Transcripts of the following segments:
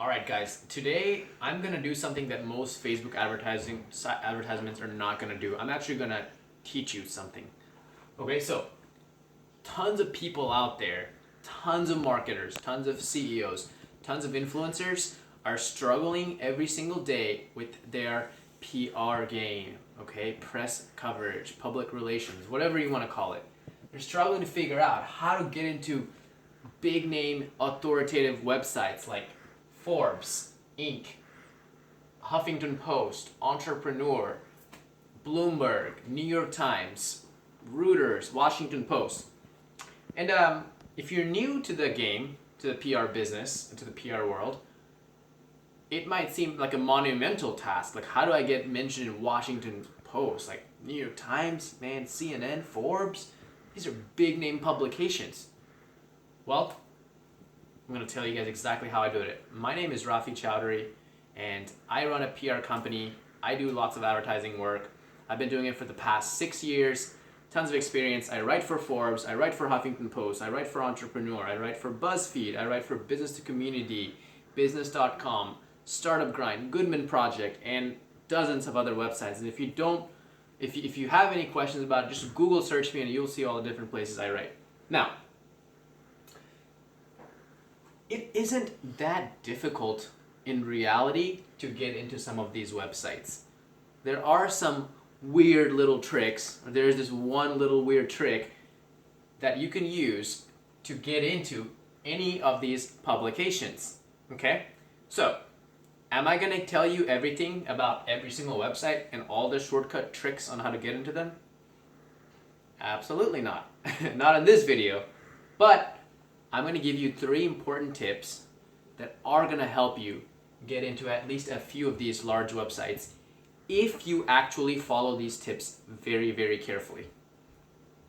Alright guys, today I'm gonna do something that most Facebook advertisements are not gonna do. I'm actually gonna teach you something. Okay, so tons of people out there, tons of marketers, tons of CEOs, tons of influencers are struggling every single day with their PR game, okay? Press coverage, public relations, whatever you wanna call it. They're struggling to figure out how to get into big name authoritative websites like Forbes, Inc., Huffington Post, Entrepreneur, Bloomberg, New York Times, Reuters, Washington Post. And if you're new to the game, to the PR business, to the PR world, it might seem like a monumental task. Like, how do I get mentioned in Washington Post? Like, New York Times, man, CNN, Forbes? These are big name publications. Well, I'm going to tell you guys exactly how I do it. My name is Rafi Chowdhury, and I run a PR company. I do lots of advertising work. I've been doing it for the past 6 years. Tons of experience. I write for Forbes. I write for Huffington Post. I write for Entrepreneur. I write for BuzzFeed. I write for Business to Community, Business.com, Startup Grind, Goodman Project, and dozens of other websites. And if you have any questions about it, just Google search me and you'll see all the different places I write. Now, it isn't that difficult in reality to get into some of these websites. There are some weird little tricks. There's this one little weird trick that you can use to get into any of these publications. Okay? So, am I going to tell you everything about every single website and all the shortcut tricks on how to get into them? Absolutely not. Not in this video. But I'm going to give you 3 important tips that are going to help you get into at least a few of these large websites if you actually follow these tips very, very carefully.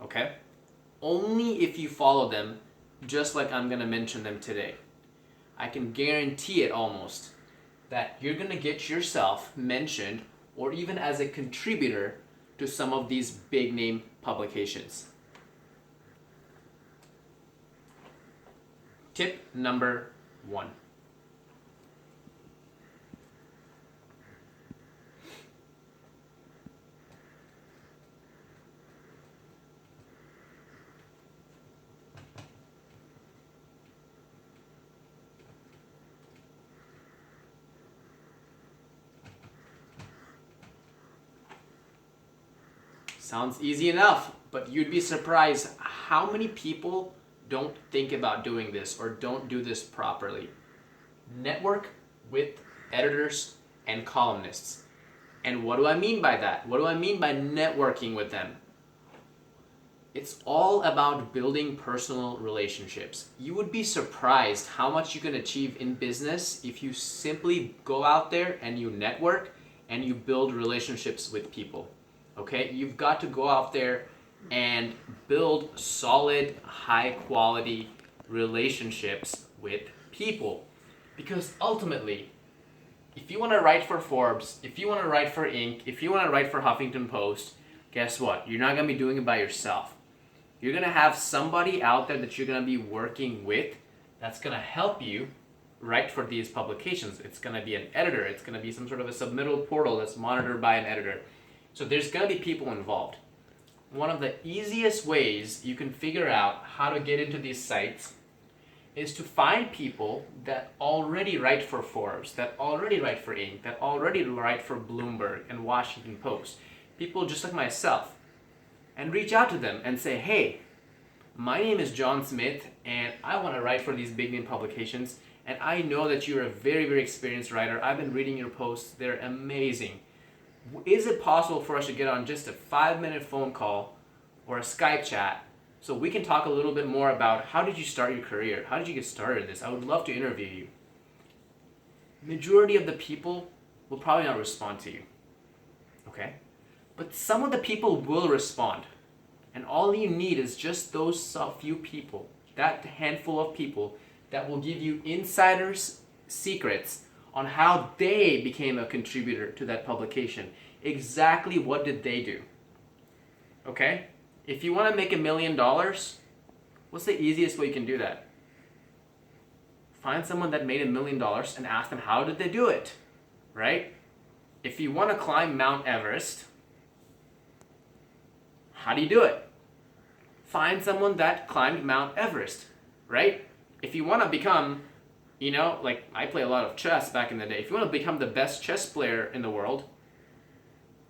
Okay? Only if you follow them just like I'm going to mention them today. I can guarantee it almost that you're going to get yourself mentioned or even as a contributor to some of these big name publications. Tip number 1. Sounds easy enough, but you'd be surprised how many people don't think about doing this or don't do this properly. Network with editors and columnists. And what do I mean by that? What do I mean by networking with them? It's all about building personal relationships. You would be surprised how much you can achieve in business if you simply go out there and you network and you build relationships with people. Okay? You've got to go out there and build solid, high quality relationships with people. Because ultimately, if you want to write for Forbes, if you want to write for Inc., if you want to write for Huffington Post, guess what? You're not going to be doing it by yourself. You're going to have somebody out there that you're going to be working with that's going to help you write for these publications. It's going to be an editor. It's going to be some sort of a submittal portal that's monitored by an editor. So there's going to be people involved. One of the easiest ways you can figure out how to get into these sites is to find people that already write for Forbes, that already write for Inc., that already write for Bloomberg and Washington Post. People just like myself. And reach out to them and say, hey, my name is John Smith and I want to write for these big name publications and I know that you're a very, very experienced writer. I've been reading your posts. They're amazing. Is it possible for us to get on just a 5-minute phone call or a Skype chat so we can talk a little bit more about how did you start your career? How did you get started in this? I would love to interview you. Majority of the people will probably not respond to you. Okay? But some of the people will respond. And all you need is just those few people, that handful of people that will give you insiders' secrets on how they became a contributor to that publication. Exactly what did they do? Okay? If you want to make $1 million, what's the easiest way you can do that? Find someone that made $1 million and ask them how did they do it, right? If you want to climb Mount Everest, how do you do it? Find someone that climbed Mount Everest, right? If you want to become, like I play a lot of chess back in the day. If you want to become the best chess player in the world,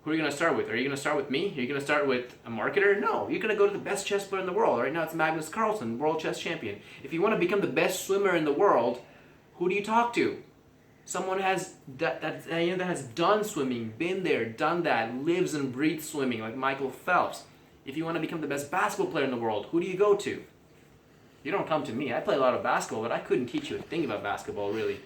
who are you going to start with? Are you going to start with me? Are you going to start with a marketer? No, you're going to go to the best chess player in the world. Right now it's Magnus Carlsen, world chess champion. If you want to become the best swimmer in the world, who do you talk to? Someone that has done swimming, been there, done that, lives and breathes swimming, like Michael Phelps. If you want to become the best basketball player in the world, who do you go to? You don't come to me. I play a lot of basketball, but I couldn't teach you a thing about basketball, really.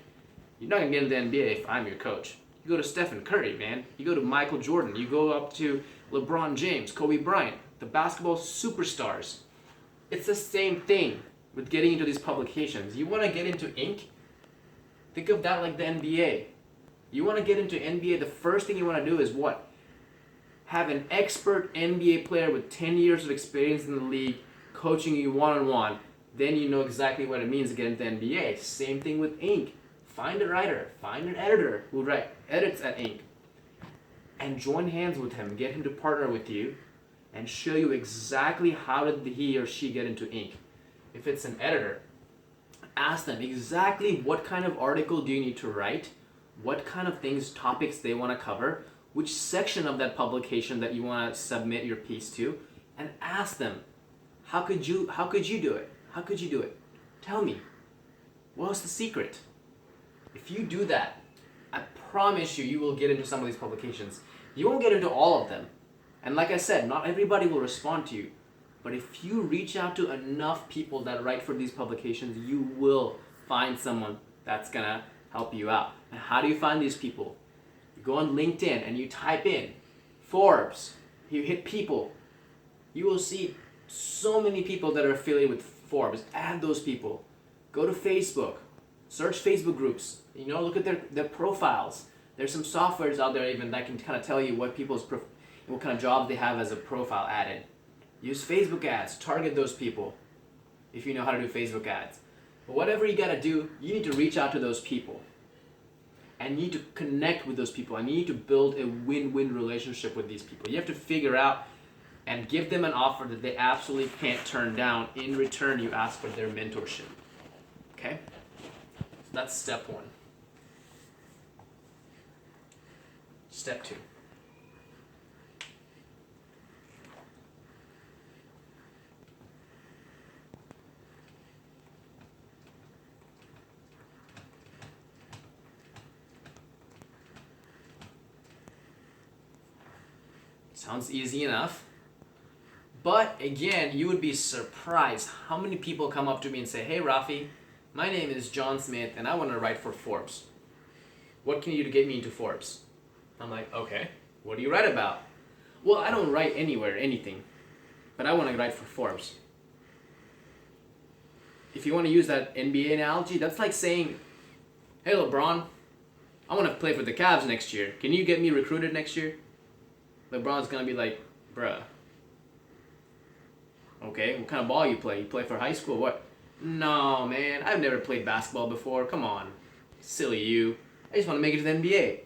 You're not going to get into the NBA if I'm your coach. You go to Stephen Curry, man. You go to Michael Jordan. You go up to LeBron James, Kobe Bryant, the basketball superstars. It's the same thing with getting into these publications. You want to get into ink? Think of that like the NBA. You want to get into NBA, the first thing you want to do is what? Have an expert NBA player with 10 years of experience in the league coaching you one-on-one. Then you know exactly what it means to get into the NBA. Same thing with ink. Find a writer, find an editor who edits at ink, and join hands with him. Get him to partner with you and show you exactly how did he or she get into ink. If it's an editor, ask them exactly what kind of article do you need to write, what kind of topics they want to cover, which section of that publication that you want to submit your piece to, and ask them, how could you do it? How could you do it? Tell me. What's the secret? If you do that, I promise you will get into some of these publications. You won't get into all of them. And like I said, not everybody will respond to you. But if you reach out to enough people that write for these publications, you will find someone that's going to help you out. And how do you find these people? You go on LinkedIn and you type in Forbes. You hit people. You will see so many people that are affiliated with Forbes. Add those people. Go to Facebook. Search Facebook groups. Look at their profiles. There's some softwares out there even that can kind of tell you what what kind of jobs they have as a profile added. Use Facebook ads. Target those people if you know how to do Facebook ads. But whatever you got to do, you need to reach out to those people. And you need to connect with those people. And you need to build a win-win relationship with these people. You have to figure out and give them an offer that they absolutely can't turn down. In return, you ask for their mentorship. Okay? So that's step one. Step two. Sounds easy enough. But again, you would be surprised how many people come up to me and say, "Hey Rafi, my name is John Smith and I want to write for Forbes. What can you do to get me into Forbes?" I'm like, "Okay, what do you write about?" "Well, I don't write anywhere, anything, but I want to write for Forbes." If you want to use that NBA analogy, that's like saying, "Hey LeBron, I want to play for the Cavs next year. Can you get me recruited next year?" LeBron's going to be like, "Bruh, okay, what kind of ball you play? You play for high school? What?" "No, man, I've never played basketball before. Come on. Silly you. I just want to make it to the NBA."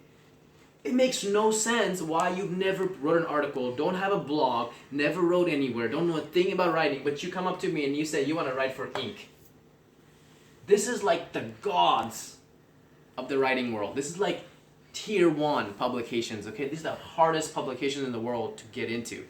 It makes no sense why you've never wrote an article, don't have a blog, never wrote anywhere, don't know a thing about writing, but you come up to me and you say you want to write for Inc. This is like the gods of the writing world. This is like tier 1 publications, okay? These are the hardest publications in the world to get into.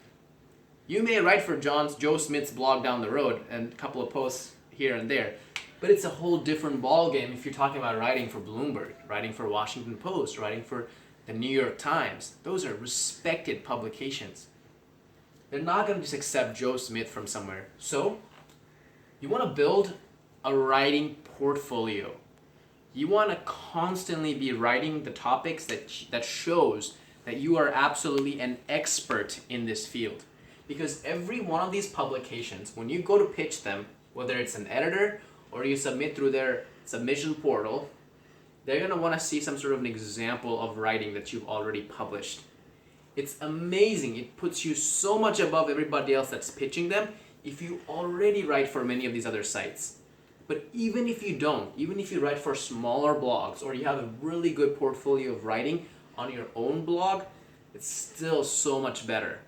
You may write for Joe Smith's blog down the road and a couple of posts here and there, but it's a whole different ballgame if you're talking about writing for Bloomberg, writing for Washington Post, writing for the New York Times. Those are respected publications. They're not going to just accept Joe Smith from somewhere. So, you want to build a writing portfolio. You want to constantly be writing the topics that shows that you are absolutely an expert in this field. Because every one of these publications, when you go to pitch them, whether it's an editor or you submit through their submission portal, they're going to want to see some sort of an example of writing that you've already published. It's amazing. It puts you so much above everybody else that's pitching them if you already write for many of these other sites. But even if you don't, even if you write for smaller blogs or you have a really good portfolio of writing on your own blog, it's still so much better.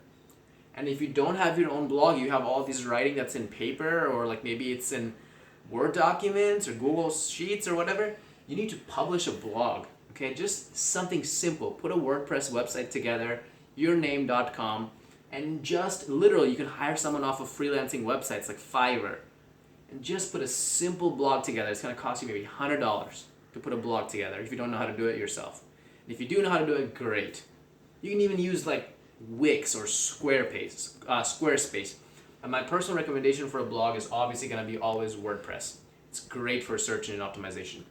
And if you don't have your own blog, you have all this writing that's in paper, or like maybe it's in Word documents or Google Sheets or whatever, you need to publish a blog. Okay, just something simple. Put a WordPress website together, yourname.com, and just literally you can hire someone off of freelancing websites like Fiverr and just put a simple blog together. It's going to cost you maybe $100 to put a blog together if you don't know how to do it yourself. And if you do know how to do it, great. You can even use like Wix or Squarespace. And my personal recommendation for a blog is obviously going to be always WordPress. It's great for search engine optimization.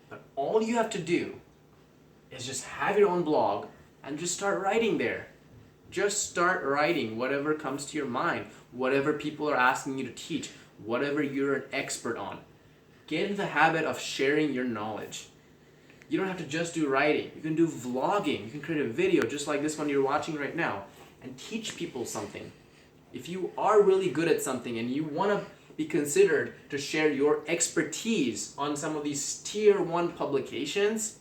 But all you have to do is just have your own blog and just start writing there. Just start writing whatever comes to your mind, whatever people are asking you to teach, whatever you're an expert on. Get in the habit of sharing your knowledge. You don't have to just do writing. You can do vlogging. You can create a video just like this one you're watching right now and teach people something. If you are really good at something and you want to be considered to share your expertise on some of these tier 1 publications,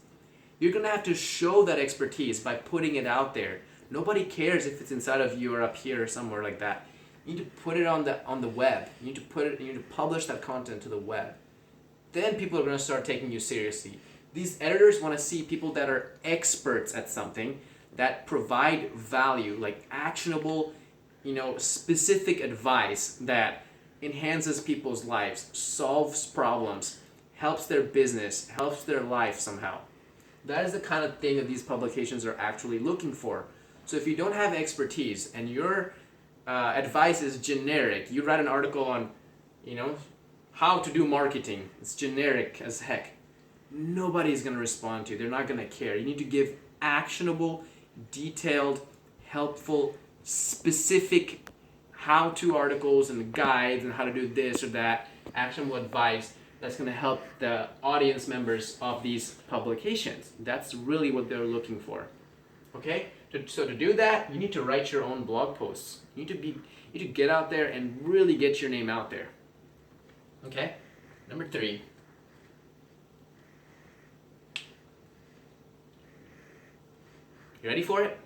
you're going to have to show that expertise by putting it out there. Nobody cares if it's inside of you or up here or somewhere like that. You need to put it on the web. You need to publish that content to the web. Then people are going to start taking you seriously. These editors want to see people that are experts at something, that provide value, like actionable, specific advice that enhances people's lives, solves problems, helps their business, helps their life somehow. That is the kind of thing that these publications are actually looking for. So if you don't have expertise and your advice is generic, you write an article on, how to do marketing, it's generic as heck, nobody's going to respond to you. They're not going to care. You need to give actionable, detailed, helpful, specific how-to articles and guides and how to do this or that, actionable advice that's going to help the audience members of these publications. That's really what they're looking for. Okay? So to do that, you need to write your own blog posts. You need to get out there and really get your name out there. Okay? Number 3. You ready for it?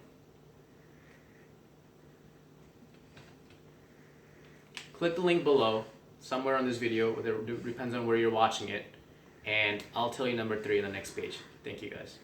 Click the link below, somewhere on this video, it depends on where you're watching it, and I'll tell you number 3 on the next page. Thank you guys.